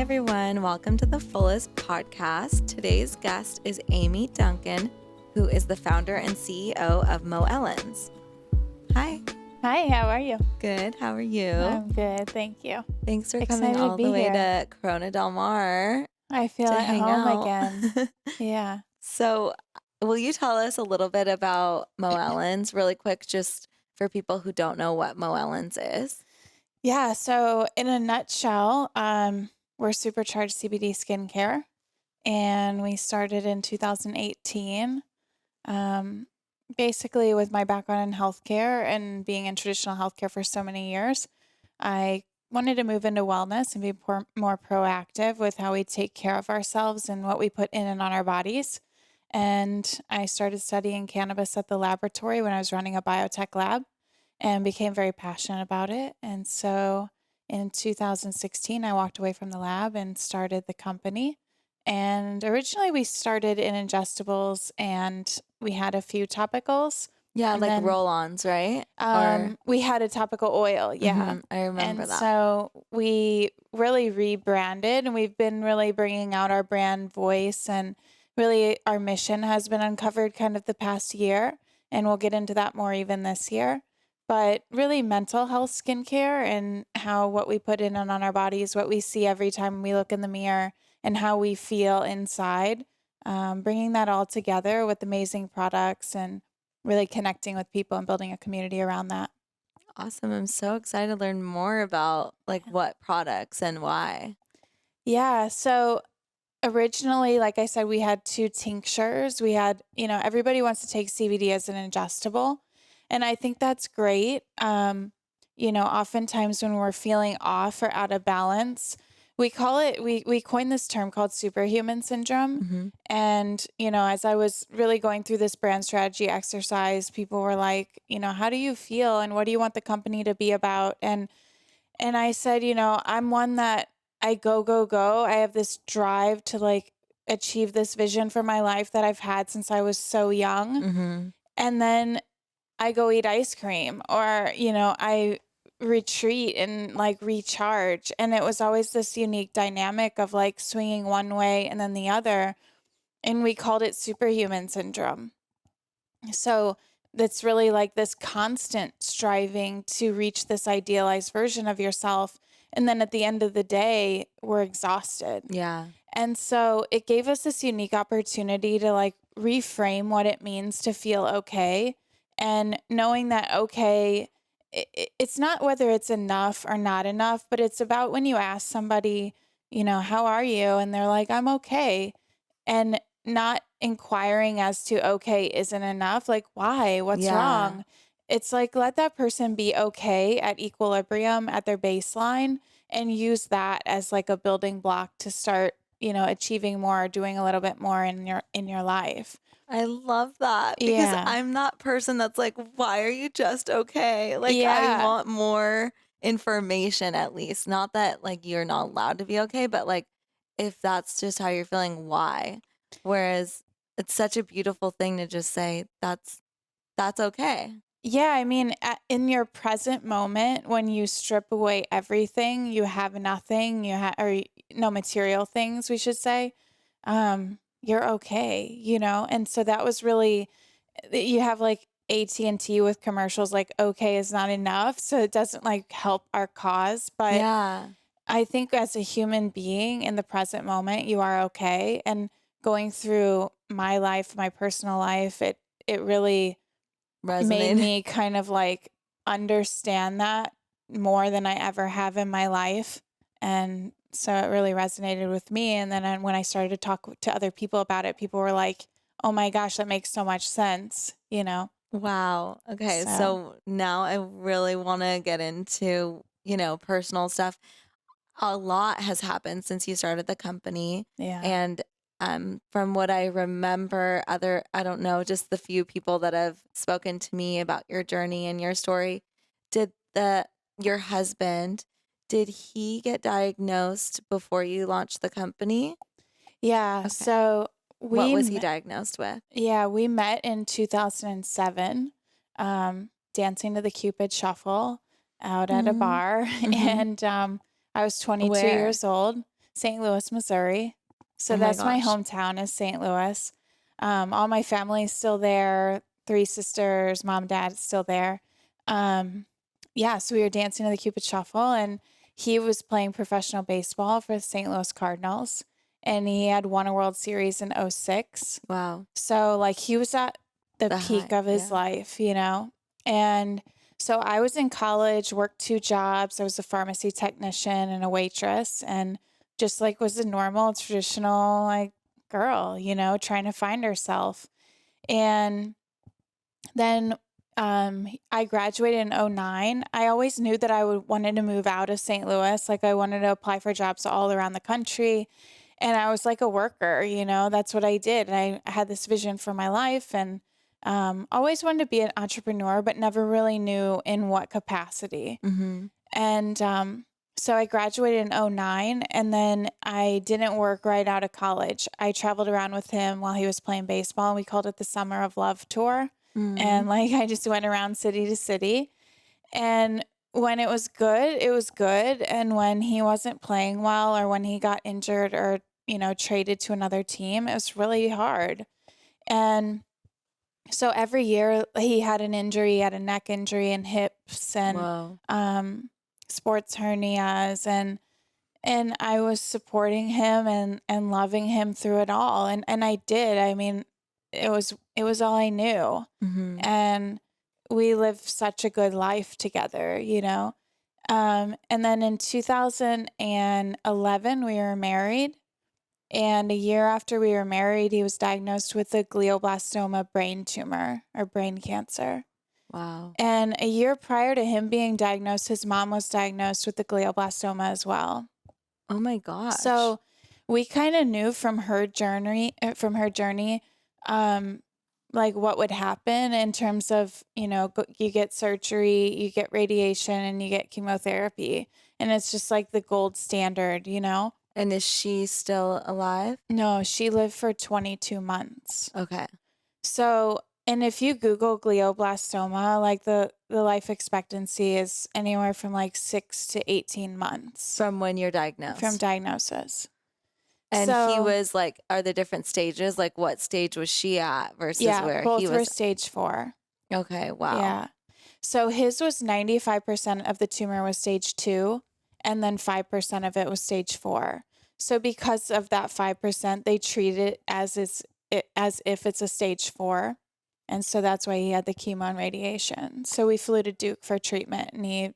everyone. Welcome to the Fullest podcast. Today's guest is Amy Duncan, who is the founder and CEO of Mowellens. Hi. Hi, how are you? Good. How are you? I'm good, thank you. Thanks for Excited coming to all be the way here. to Corona Del Mar I feel to at hang home out. again. Yeah. So, will you tell us a little bit about Mowellens really quick, just for people who don't know what Mowellens is? Yeah, so in a nutshell, we're Supercharged CBD skincare, and we started in 2018. Basically, with my background in healthcare and being in traditional healthcare for so many years, I wanted to move into wellness and be more proactive with how we take care of ourselves and what we put in and on our bodies. And I started studying cannabis at the laboratory when I was running a biotech lab and became very passionate about it. And so in 2016, I walked away from the lab and started the company. And originally we started in ingestibles and we had a few topicals. Yeah, And like then roll-ons, right? Or we had a topical oil, yeah. I remember And that. so we really rebranded and we've been really bringing out our brand voice, and really our mission has been uncovered kind of the past year, and we'll get into that more even this year. But really mental health skincare and how what we put in and on our bodies, what we see every time we look in the mirror, and how we feel inside, bringing that all together with amazing products and really connecting with people and building a community around that. Awesome. I'm so excited to learn more about like what products and why. Yeah. So originally, like I said, we had two tinctures. We had, everybody wants to take CBD as an ingestible. And I think that's great. Oftentimes when we're feeling off or out of balance, we coined this term called superhuman syndrome. Mm-hmm. And, as I was really going through this brand strategy exercise, people were like, how do you feel? And what do you want the company to be about? And I said, I'm one that I go, go, go. I have this drive to like achieve this vision for my life that I've had since I was so young. Mm-hmm. And then I go eat ice cream, or, I retreat and like recharge. And it was always this unique dynamic of like swinging one way and then the other. And we called it superhuman syndrome. So that's really like this constant striving to reach this idealized version of yourself. And then at the end of the day, we're exhausted. Yeah. And so it gave us this unique opportunity to like reframe what it means to feel okay. And knowing that, okay, it's not whether it's enough or not enough, but it's about when you ask somebody, how are you? And they're like, I'm okay. And not inquiring as to, okay, isn't enough. Like, why? What's Yeah. wrong? It's like, let that person be okay at equilibrium at their baseline, and use that as like a building block to start, achieving more, doing a little bit more in your life. I love that because Yeah. I'm that person that's like, why are you just okay? Like, I Yeah. want more information at least. Not that like you're not allowed to be okay, but like if that's just how you're feeling, why? Whereas it's such a beautiful thing to just say that's okay. Yeah, I mean, in your present moment, when you strip away everything, you have nothing, or no material things, we should say, you're okay, And so that was really, you have like AT&T with commercials like, okay is not enough. So it doesn't like help our cause. But Yeah. I think as a human being in the present moment, you are okay. And going through my life, my personal life, it really made Resonate. me kind of like understand that more than I ever have in my life. And so it really resonated with me. And then when I started to talk to other people about it, people were like, oh my gosh, that makes so much sense, Wow. Okay. So, So now I really want to get into, personal stuff. A lot has happened since you started the company. yeah. And from what I remember, I don't know, just the few people that have spoken to me about your journey and your story, your husband, did he get diagnosed before you launched the company? Yeah. Okay. So What was he diagnosed with? Yeah, we met in 2007, dancing to the Cupid Shuffle out at a bar. Mm-hmm. And I was 22 Where? years old. St. Louis, Missouri. So Oh my that's my gosh. hometown is St. Louis. All my family is still there. 3 sisters, mom, dad is still there. Yeah, so we were dancing to the Cupid Shuffle, and he was playing professional baseball for the St. Louis Cardinals, and he had won a World Series in '06. Wow. So like he was at the The peak high. of his Yeah. life, you know? And so I was in college, worked 2 jobs. I was a pharmacy technician and a waitress, and just like was a normal traditional like girl, you know, trying to find herself. And then I graduated in '09. I always knew that I would wanted to move out of St. Louis. Like I wanted to apply for jobs all around the country. And I was like a worker, you know, that's what I did. And I had this vision for my life and always wanted to be an entrepreneur, but never really knew in what capacity. Mm-hmm. And so I graduated in '09, and then I didn't work right out of college. I traveled around with him while he was playing baseball, and we called it the Summer of Love Tour. Mm-hmm. And like I just went around city to city. And when it was good, it was good. And when he wasn't playing well or when he got injured or, you know, traded to another team, it was really hard. And so every year he had an injury, he had a neck injury and hips and Whoa. sports hernias and I was supporting him and loving him through it all. And I did. I mean, it was all I knew. Mm-hmm. And we lived such a good life together, you know. And then in 2011 we were married, and a year after we were married he was diagnosed with a glioblastoma brain tumor or brain cancer. Wow. And a year prior to him being diagnosed, his mom was diagnosed with the glioblastoma as well. Oh my gosh. So we kind of knew from her journey, um, like what would happen in terms of, you know, you get surgery, you get radiation, and you get chemotherapy. And it's just like the gold standard, you know? And is she still alive? No, she lived for 22 months. Okay. So, and if you Google glioblastoma, like the life expectancy is anywhere from like 6 to 18 months From when you're from diagnosed. diagnosis. And he So, was like, are there different stages? Like what stage was she at versus yeah, where he both were was? stage 4. Okay. Wow. Yeah. So his was 95% of the tumor was stage 2, and then 5% of it was stage 4. So because of that 5%, they treat it as if it's a stage 4. And so that's why he had the chemo and radiation. So we flew to Duke for treatment, and he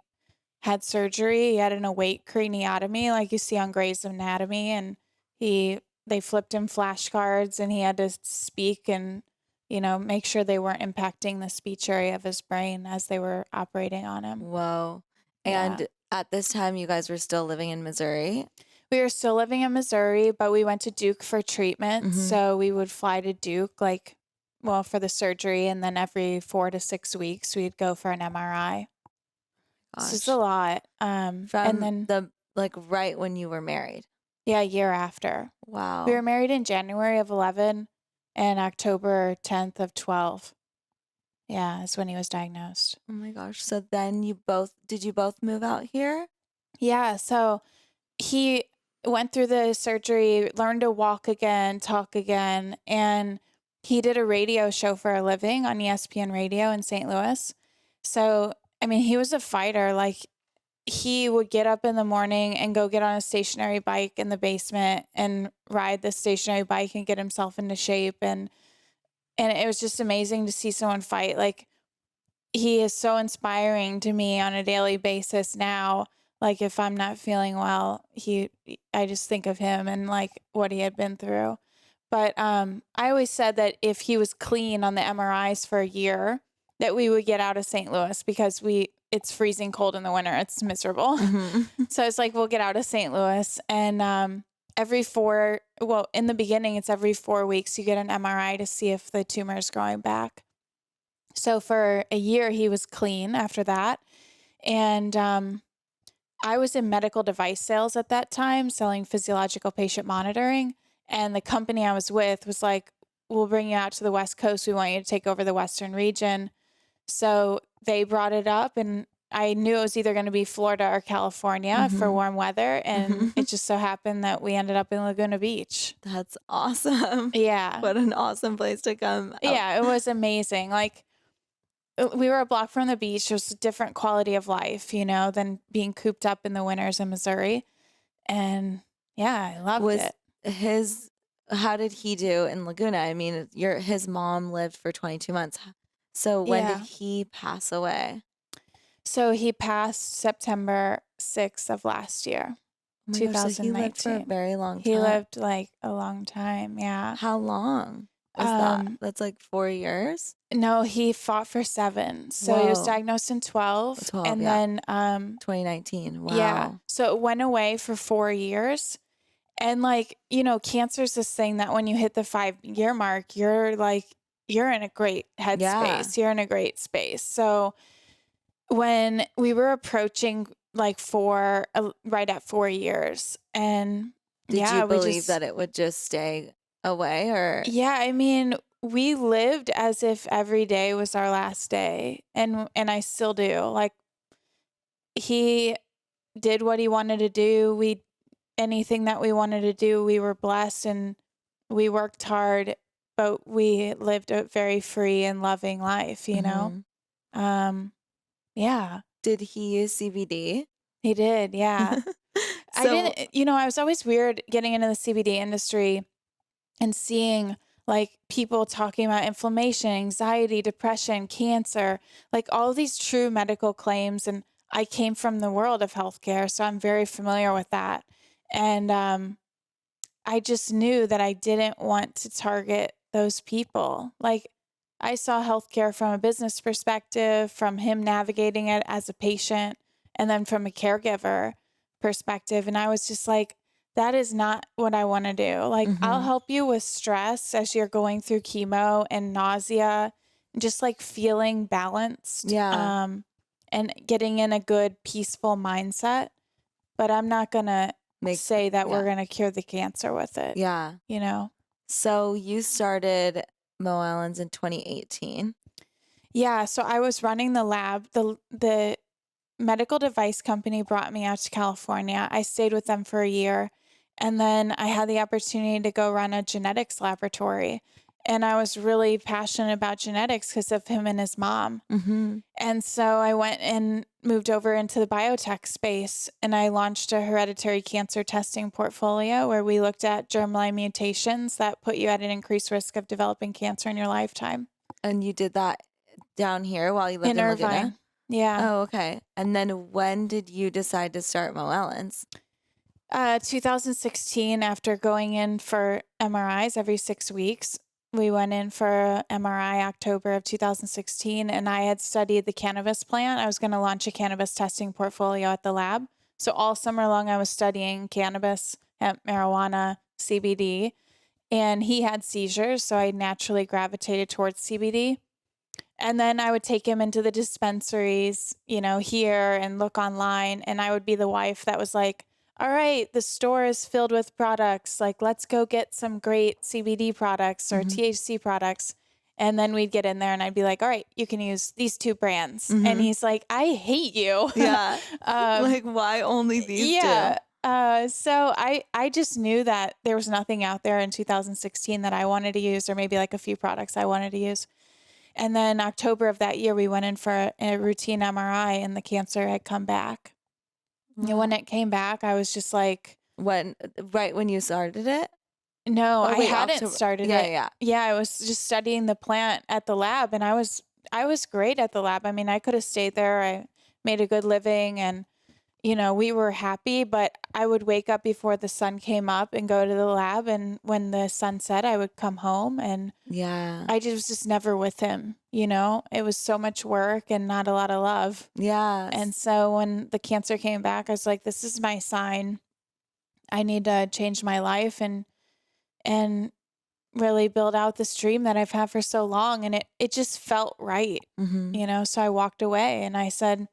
had surgery. He had an awake craniotomy like you see on Grey's Anatomy, and they flipped him flashcards, and he had to speak and, you know, make sure they weren't impacting the speech area of his brain as they were operating on him. Whoa. Yeah. And at this time, you guys were still living in Missouri? We were still living in Missouri, but we went to Duke for treatment. Mhm. So we would fly to Duke, like, well, for the surgery, and then every 4 to 6 weeks we'd go for an MRI. It's just a Gosh. lot. And From then, the like right when you were married. yeah, a year after. We were Wow. married in January of 11 and October 10th of 12. Yeah, is when he was diagnosed. Oh my gosh. So then did you both move out here? Yeah, so he went through the surgery, learned to walk again, talk again, and he did a radio show for a living on ESPN radio in St. Louis. So, I mean, he was a fighter. Like, he would get up in the morning and go get on a stationary bike in the basement and ride the stationary bike and get himself into shape. And it was just amazing to see someone fight. Like, he is so inspiring to me on a daily basis now. Like, if I'm not feeling well, I just think of him and like what he had been through. But I always said that if he was clean on the MRIs for a year, that we would get out of St. Louis because it's freezing cold in the winter. It's miserable. Mhm. So it's like, we'll get out of St. Louis. And in the beginning, it's every 4 weeks you get an MRI to see if the tumor is growing back. So for a year, he was clean after that. And I was in medical device sales at that time, selling physiological patient monitoring. And the company I was with was like, we'll bring you out to the West Coast. We want you to take over the Western region. So they brought it up, and I knew it was either going to be Florida or California for Mhm. warm weather. And Mhm. it just so happened that we ended up in Laguna Beach. That's awesome. Yeah. What an awesome place to come out. Yeah. It was amazing. Like, we were a block from the beach. It was a different quality of life, than being cooped up in the winters in Missouri. And yeah, I loved Was it. his How did he do in Laguna? I mean, his mom lived for 22 months. So when did Yeah. he pass away? So he passed September 6th of last year, Oh my gosh, so he lived for a 2019. very long He time. lived like a long time. Yeah. How long was that? Um, That's like 4 years? no, he fought for 7. So he was Whoa. diagnosed in 12. 12, And yeah. then, 2019. yeah. Wow. So it went away for 4 years. And like, cancer is this thing that when you hit the 5-year mark, you're in a great Yeah. headspace. You're in a great space. So when we were approaching like right at 4 years, and Did you yeah, believe that it would just stay away or I mean, we lived as if every day was our last day, and I still do. Like, he did what he wanted to do. Anything that we wanted to do, we were blessed and we worked hard, but we lived a very free and loving life. Mhm. Um, yeah, Did he use CBD? he did. Yeah. I So, didn't, I was always weird getting into the CBD industry and seeing like people talking about inflammation, anxiety, depression, cancer, like all of these true medical claims. And I came from the world of healthcare, so I'm very familiar with that. And I just knew that I didn't want to target those people. Like, I saw healthcare from a business perspective, from him navigating it as a patient, and then from a caregiver perspective. And I was just like, that is not what I want to do. Like, I'll mhm. help you with stress as you're going through chemo and nausea, just like feeling balanced, Yeah. and getting in a good, peaceful mindset. But I'm not going to Make say that we're Yeah. going to cure the cancer with it, Yeah. you know? So you started Mowellens in 2018. Yeah, so I was running the lab. The medical device company brought me out to California. I stayed with them for a year, and then I had the opportunity to go run a genetics laboratory. And I was really passionate about genetics because of him and his mom. Mhm. And so I went and moved over into the biotech space, and I launched a hereditary cancer testing portfolio where we looked at germline mutations that put you at an increased risk of developing cancer in your lifetime. And you did that down here while you lived In in Laguna? Irvine. Yeah. Oh, okay. And then when did you decide to start Mowellens? 2016, after going in for MRIs every 6 weeks, we went in for MRI October of 2016, and I had studied the cannabis plant. I was going to launch a cannabis testing portfolio at the lab. So all summer long, I was studying cannabis, hemp, marijuana, CBD, and he had seizures, so I naturally gravitated towards CBD. And then I would take him into the dispensaries, here and look online. And I would be the wife that was like, all right, the store is filled with products. Like, let's go get some great CBD products or Mhm. THC products. And then we'd get in there and I'd be like, all right, you can use these 2 brands. And Mhm. he's like, I hate you. Yeah. um, Like, why only these 2? yeah. So I just knew that there was nothing out there in 2016 that I wanted to use, or maybe like a few products I wanted to use. And then October of that year, we went in for a routine MRI and the cancer had come back. And when Wow. it came back, I was just like, Right when you started it? no, Oh, I wait, hadn't October. started Yeah, it. yeah, Yeah, I was just studying the plant at the lab, and I was great at the lab. I mean, I could have stayed there. I made a good living, and we were happy, but I would wake up before the sun came up and go to the lab, and when the sun set, I would come home, and yeah. I was just never with him. It was so much work and not a lot of love. And Yes. so when the cancer came back, I was like, this is my sign. I need to change my life and really build out this dream that I've had for so long. And it just felt right, Mhm. So I walked away and I said,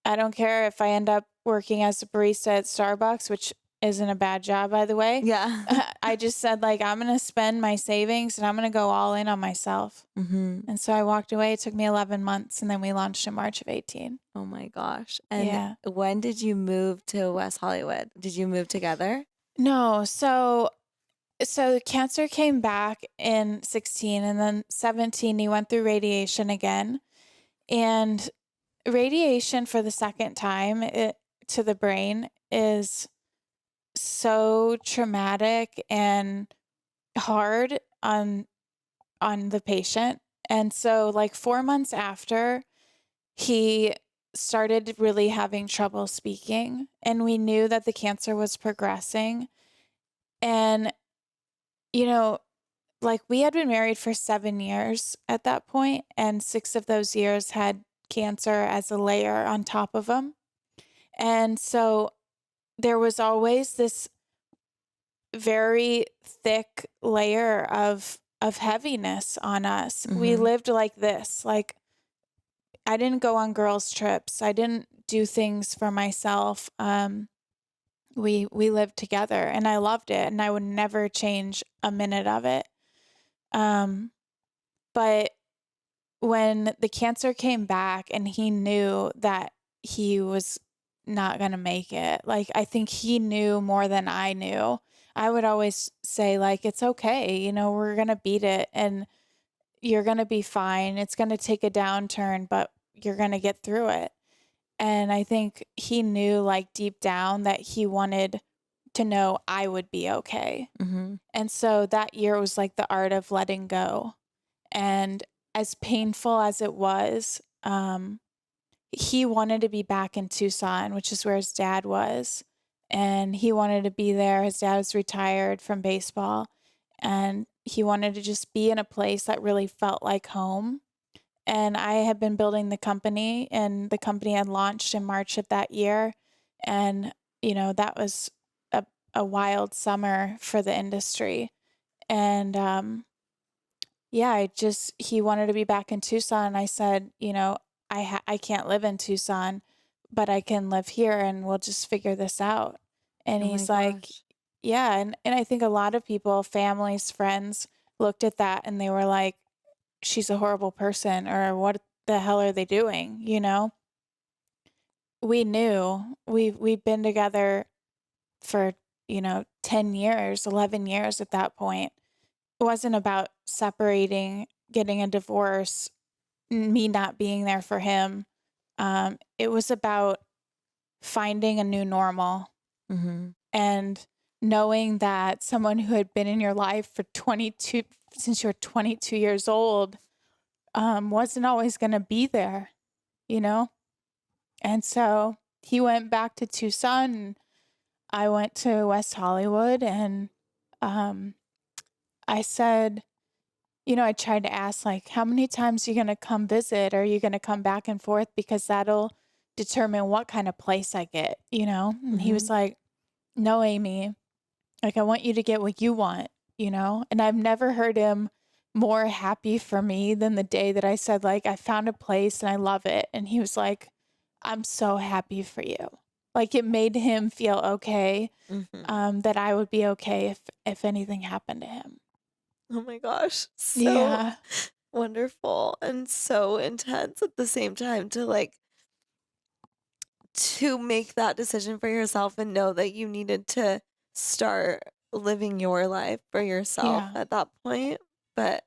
I don't care if I end up working as a barista at Starbucks, which isn't a bad job, by the way. Yeah. I just said, like, I'm going to spend my savings and I'm going to go all in on myself. Mm-hmm. And so I walked away. It took me 11 months and then we launched in March of 18. Oh my gosh. And Yeah. when did you move to West Hollywood? Did you move together? No. So the cancer came back in 16 and then 17, he went through radiation again. And radiation for the second time to the brain is so traumatic and hard on the patient. And so like 4 months after, he started really having trouble speaking, and we knew that the cancer was progressing. And you know, like we had been married for 7 years at that point, and 6 of those years had cancer as a layer on top of them. And so there was always this very thick layer of heaviness on us. We Mm-hmm. lived like this. Like I didn't go on girls' trips. I didn't do things for myself. We lived together, and I loved it, and I would never change a minute of it. But when the cancer came back and he knew that he was not going to make it, like I think he knew more than I knew. I would always say like, it's okay, we're going to beat it and you're going to be fine. It's going to take a downturn, but you're going to get through it. And I think he knew like deep down that he wanted to know I would be okay. Mm-hmm. And so that year was like the art of letting go. And as painful as it was, he wanted to be back in Tucson, which is where his dad was. And he wanted to be there. His dad was retired from baseball. And he wanted to just be in a place that really felt like home. And I had been building the company, and the company had launched in March of that year. And, that was a wild summer for the industry. And, yeah, he wanted to be back in Tucson. And I said, I can't live in Tucson, but I can live here and we'll just figure this out. And Oh my he's like, gosh. yeah. And I think a lot of people, families, friends looked at that and they were like, she's a horrible person, or what the hell are they doing? We knew we've been together for, 10 years, 11 years at that point. It wasn't about separating, getting a divorce, me not being there for him. It was about finding a new normal Mm-hmm. and knowing that someone who had been in your life for 22, since you were 22 years old, wasn't always going to be there, you know? And so he went back to Tucson and I went to West Hollywood, and um, I said, I tried to ask, like, how many times are you going to come visit? Or are you going to come back and forth? Because that'll determine what kind of place I get? And he Mm-hmm. was like, no, Amy, like, I want you to get what you want. And I've never heard him more happy for me than the day that I said, like, I found a place and I love it. And he was like, I'm so happy for you. Like, it made him feel okay, Mm-hmm. that I would be okay if anything happened to him. Oh my gosh. So Yeah. wonderful and so intense at the same time to make that decision for yourself and know that you needed to start living your life for yourself Yeah. at that point, but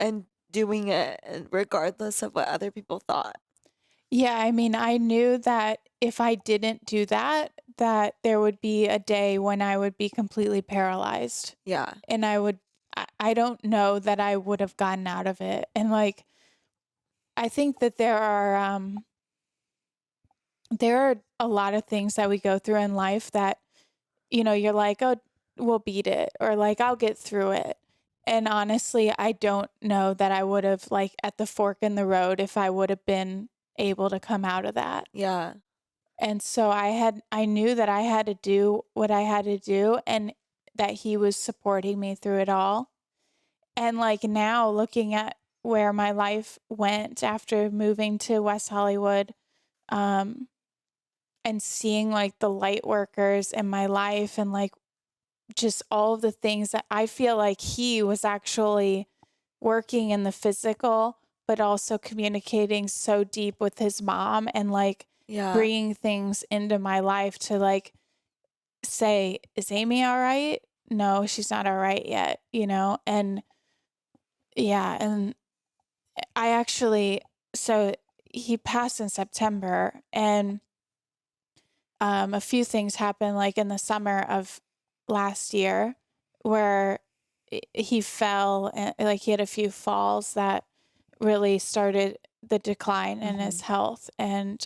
and doing it and regardless of what other people thought. Yeah, I mean, I knew that if I didn't do that, that there would be a day when I would be completely paralyzed, Yeah. and I don't know that I would have gotten out of it. And like, I think that there are a lot of things that we go through in life that, you're like, oh, we'll beat it, or like, I'll get through it. And honestly, I don't know that I would have, like, at the fork in the road, if I would have been able to come out of that. Yeah. And so I knew that I had to do what I had to do, and that he was supporting me through it all. And like now looking at where my life went after moving to West Hollywood, um, and seeing like the light workers in my life and like just all of the things that I feel like he was actually working in the physical, but also communicating so deep with his mom and like Yeah. bringing things into my life to like say, is Amy all right? No, she's not all right yet, you know? And yeah, and I actually, so he passed in September, and a few things happened like in the summer of last year where he fell and like he had a few falls that really started the decline in his Mhm. health, and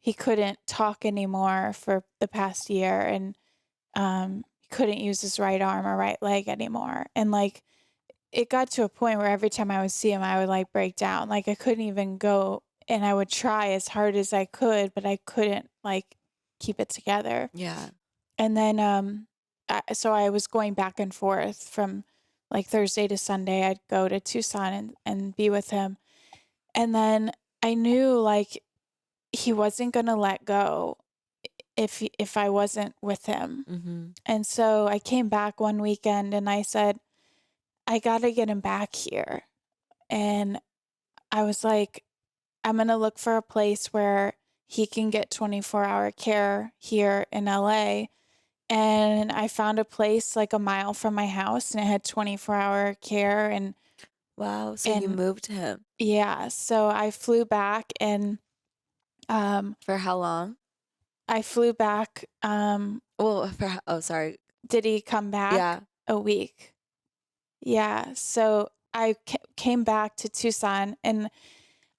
he couldn't talk anymore for the past year, and he couldn't use his right arm or right leg anymore, and like it got to a point where every time I would see him I would like break down, like I couldn't even go, and I would try as hard as I could but I couldn't like keep it together. Yeah. And then so I was going back and forth from like Thursday to Sunday. I'd go to Tucson and be with him. And then I knew like he wasn't going to let go if I wasn't with him. Mhm. And so I came back one weekend and I said, I got to get him back here. And I was like, I'm going to look for a place where he can get 24-hour care here in LA. And I found a place like a mile from my house and it had 24-hour care, Wow, so you and moved him. yeah, so I flew back and um For how long? I flew back Well, oh, sorry. did he come back? Yeah. A week. Yeah, so I came back to Tucson, and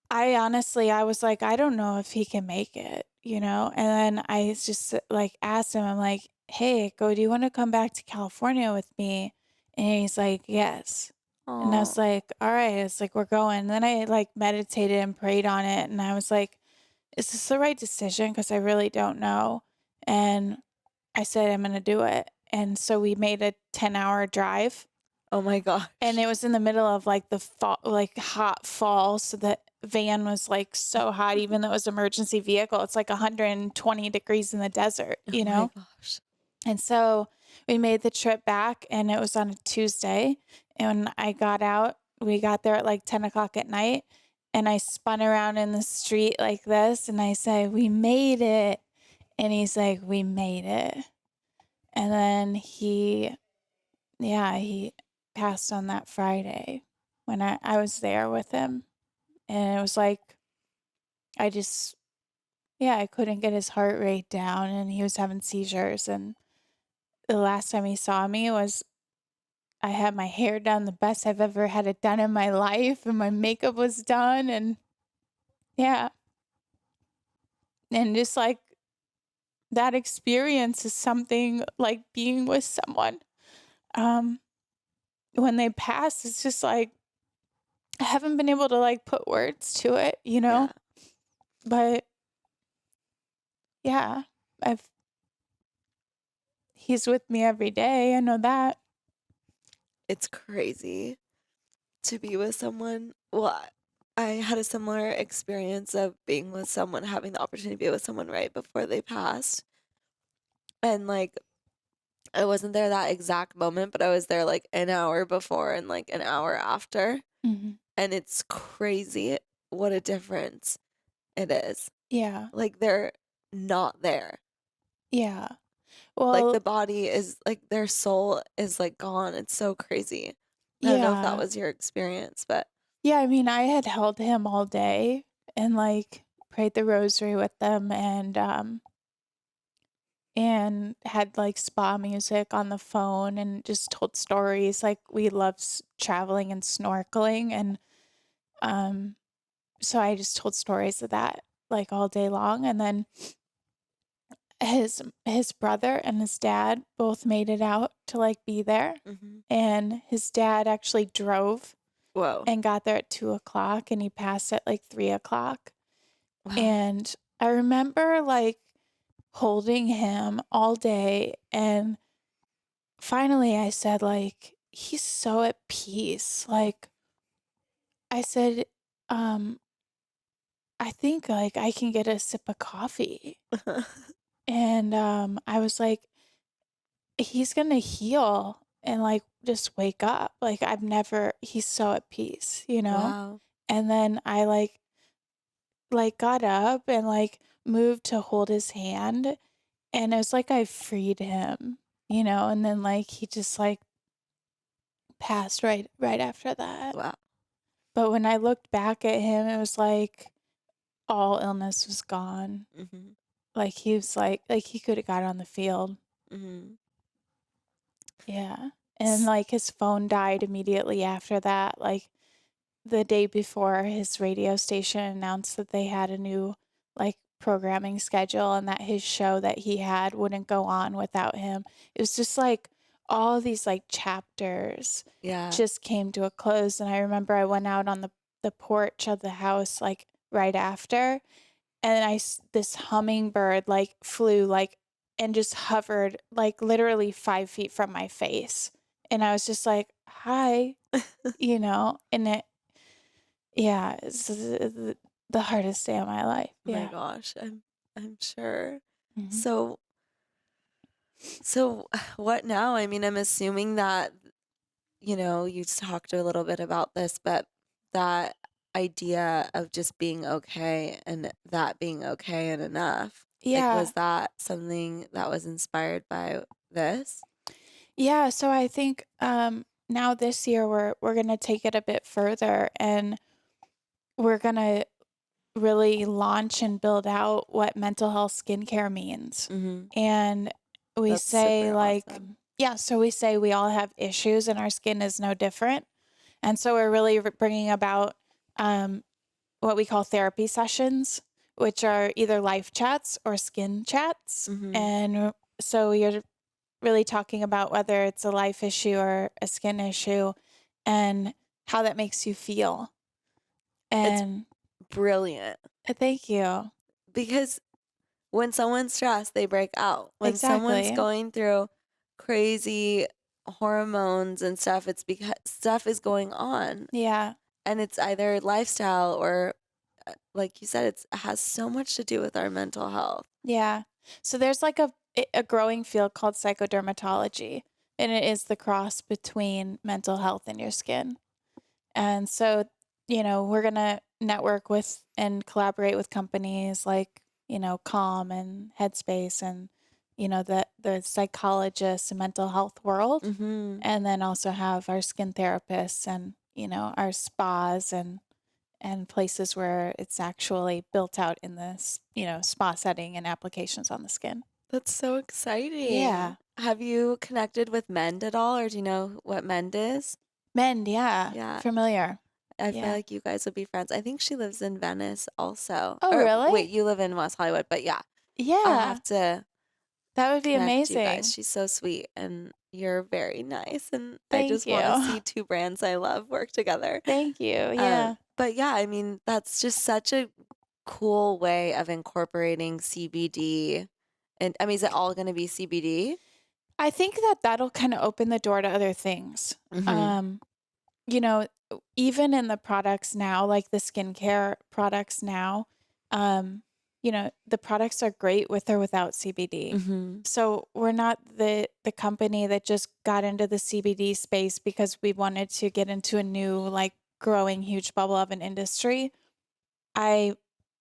I honestly I was like I don't know if he can make it, you know? And then I just like asked him, I'm like, "Hey, do you want to come back to California with me?" And he's like, "Yes." And I Oh. was like, "All right." It's like we're going. And then I like meditated and prayed on it, and I was like, "Is this the right decision? Because I really don't know." And I said, "I'm going to do it." And so we made a 10-hour drive, Oh my and gosh. it was in the middle of like the fall, like hot fall. So the van was like so hot, even though it was emergency vehicle. It's like 120 degrees in the desert, Oh you my know? gosh. And so we made the trip back, and it was on a Tuesday. And when I got out, we got there at like 10 o'clock at night. And I spun around in the street like this, and I said, "We made it." And he's like, "We made it." And then he passed on that Friday when I was there with him. And it was like, I just, yeah, I couldn't get his heart rate down and he was having seizures. And the last time he saw me was I had my hair done the best I've ever had it done in my life, and my makeup was done. And yeah, and just like that experience is something like being with someone. Um, when they pass, it's just like, I haven't been able to like put words to it, you Yeah. know? But yeah, I've he's with me every day. I know that. It's crazy to be with someone. Well, I had a similar experience of being with someone, having the opportunity to be with someone right before they passed. And like I wasn't there that exact moment, but I was there like an hour before and like an hour after. Mhm. And it's crazy what a difference it is. Yeah. Like they're not there. Yeah. Like the Well, body is like their soul is like gone. It's so crazy. I don't know if that yeah. was your experience, but Yeah, I mean, I had held him all day and like prayed the rosary with them, and had like spa music on the phone and just told stories. Like we love traveling and snorkeling, and um so I just told stories of that like all day long. And then his brother and his dad both made it out to like be there, mhm. and his dad actually drove Whoa. and got there at 2 o'clock, and he passed at like 3 o'clock. Wow. And I remember like holding him all day, and finally I said like, he's so at peace. Like I said, um I think like I can get a sip of coffee. And I was like, he's gonna heal and like just wake up. Like he's so at peace, you know? Wow. And then I like got up and like moved to hold his hand, and it was like I freed him, you know, and then like he just like passed right after that. Wow. But when I looked back at him, it was like all illness was gone. Mhm. Like he was like he could have got on the field. Mhm. Yeah. And S- like his phone died immediately after that. Like the day before, his radio station announced that they had a new like programming schedule and that his show that he had wouldn't go on without him. It was just like all these like chapters Yeah. just came to a close. And I remember I went out on the porch of the house like right after, and this hummingbird like flew like and just hovered like literally 5 feet from my face. And I was just like, hi, you know, and yeah, it's the hardest day of my life. Oh my Yeah. gosh, I'm sure. Mhm. So so what now? I mean, I'm assuming that, you talked a little bit about this, but that idea of just being okay and that being okay and enough, like, Yeah. was that something that was inspired by this? Yeah, so I think now this year we're going to take it a bit further, and we're going to really launch and build out what mental health skincare means. Mm-hmm. And we That's say super like, awesome. yeah, so we say we all have issues and our skin is no different. And so we're really bringing about um, what we call therapy sessions, which are either life chats or skin chats. Mm-hmm. And so you're really talking about whether it's a life issue or a skin issue and how that makes you feel. It's And brilliant thank you. because when someone's stressed, they break out. When someone's Exactly. going through crazy hormones and stuff, it's because stuff is going on. Yeah. And it's either lifestyle or, like you said, it has so much to do with our mental health. Yeah. So there's like a growing field called psychodermatology, and it is the cross between mental health and your skin. And so, you know, we're going to network with and collaborate with companies like, you know, Calm and Headspace and, you know, the psychologists and mental health world. Mm-hmm. And then also have our skin therapists and, you know, our spas and places where it's actually built out in this, you know, spa setting and applications on the skin. That's so exciting. Yeah. Have you connected with Mend at all, or do you know what Mend is? Mend, yeah. Yeah, Familiar. I feel Yeah. like you guys would be friends. I think she lives in Venice also. Oh, Or wait, really? you live in West Hollywood, but yeah, I'll Yeah. have to That would be connect you guys. amazing. She's so sweet and you're very nice. And I Thank just want to see you. two brands I love work together. Thank you. Yeah. But yeah, I mean, that's just such a cool way of incorporating CBD. And I mean, is it all going to be CBD? I think that that'll kind of open the door to other things. Mm-hmm. Um, you know, even in the products now, like the skincare products now, you know, the products are great with or without CBD. Mm-hmm. So we're not the company that just got into the CBD space because we wanted to get into a new like growing huge bubble of an industry. I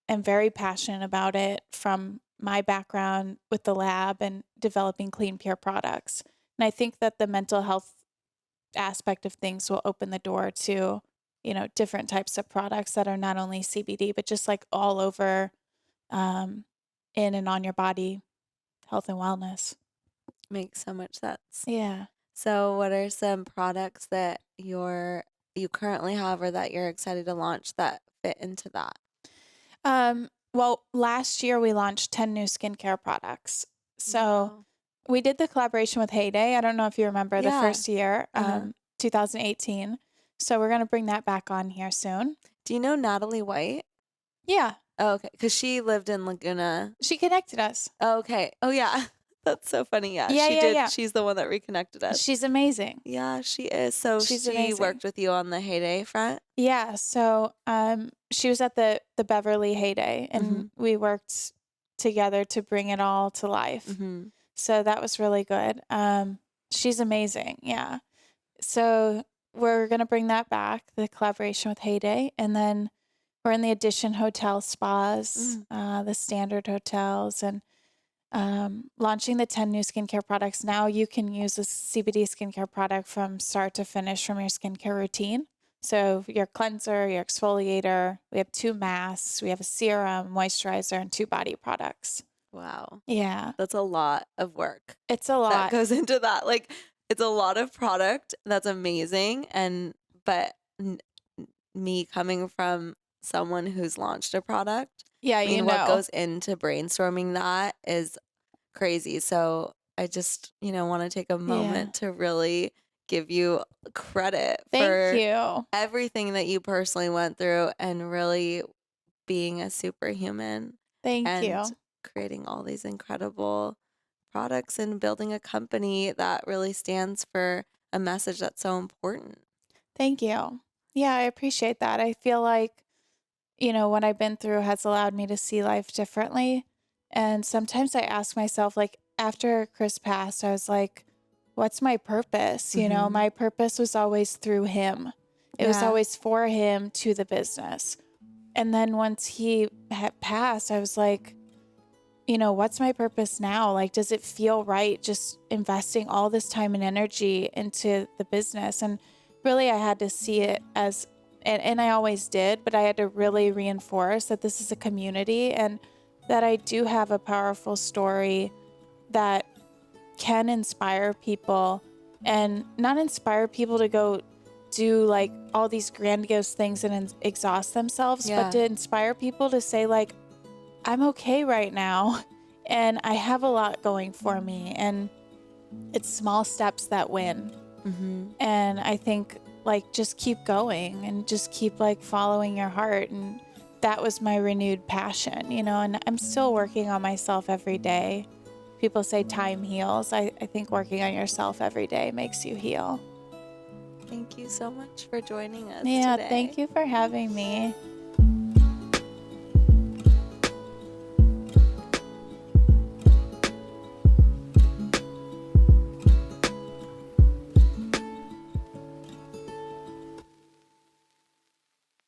am very passionate about it from my background with the lab and developing clean, pure products. And I think that the mental health aspect of things will open the door to, you know, different types of products that are not only CBD, but just like all over um, in and on your body, health and wellness. Makes so much sense. Yeah. So, what are some products that you currently have or that you're excited to launch that fit into that? Well, last year we launched 10 new skincare products. So Wow. we did the collaboration with Heyday. I don't know if you remember the Yeah. first year, Uh-huh. 2018. So we're going to bring that back on here soon. Do you know Natalie White? Yeah. Oh, okay. Because she lived in Laguna. She connected us. Oh, okay. Oh, yeah. That's so funny. Yeah, Yeah, she yeah, did. yeah. She's the one that reconnected us. She's amazing. Yeah, she is. So She's she amazing. worked with you on the Heyday front? Yeah. So she was at the Beverly Heyday, Mm-hmm. and we worked together to bring it all to life. Mm-hmm. So that was really good. She's amazing. Yeah. So we're going to bring that back, the collaboration with Heyday. And then we're in the Edition Hotel spas, Mm. the standard hotels, and launching the 10 new skincare products. Now you can use a CBD skincare product from start to finish from your skincare routine. So your cleanser, your exfoliator, we have 2 masks, we have a serum, moisturizer, and 2 body products. Wow. Yeah, That's a lot of work it's a that lot. goes into that. Like, it's a lot of product. That's amazing. But me coming from someone who's launched a product, Yeah, I you mean, what know. goes into brainstorming that is crazy. So I just, want to take a Yeah. moment to really give you credit Thank for you. everything that you personally went through and really being a superhuman Thank and you. creating all these incredible products and building a company that really stands for a message that's so important. Thank you. Yeah, I appreciate that. I feel like, what I've been through has allowed me to see life differently. And sometimes I ask myself, like, after Chris passed, I was like, what's my purpose? Hmm. My purpose was always through him, it was Yeah. always for him to the business. And then once he had passed, I was like, what's my purpose now? Like, does it feel right just investing all this time and energy into the business? And really, I had to see it as, and I always did, but I had to really reinforce that this is a community and that I do have a powerful story that can inspire people, and not inspire people to go do like all these grandiose things and exhaust themselves, but Yeah. to inspire people to say, like, I'm okay right now and I have a lot going for me, and it's small steps that win. Hmm. And I think, like, just keep going and just keep like following your heart. And that was my renewed passion, and I'm still working on myself every day. People say time heals. I think working on yourself every day makes you heal. Thank you so much for joining us Yeah, today. thank you for having me.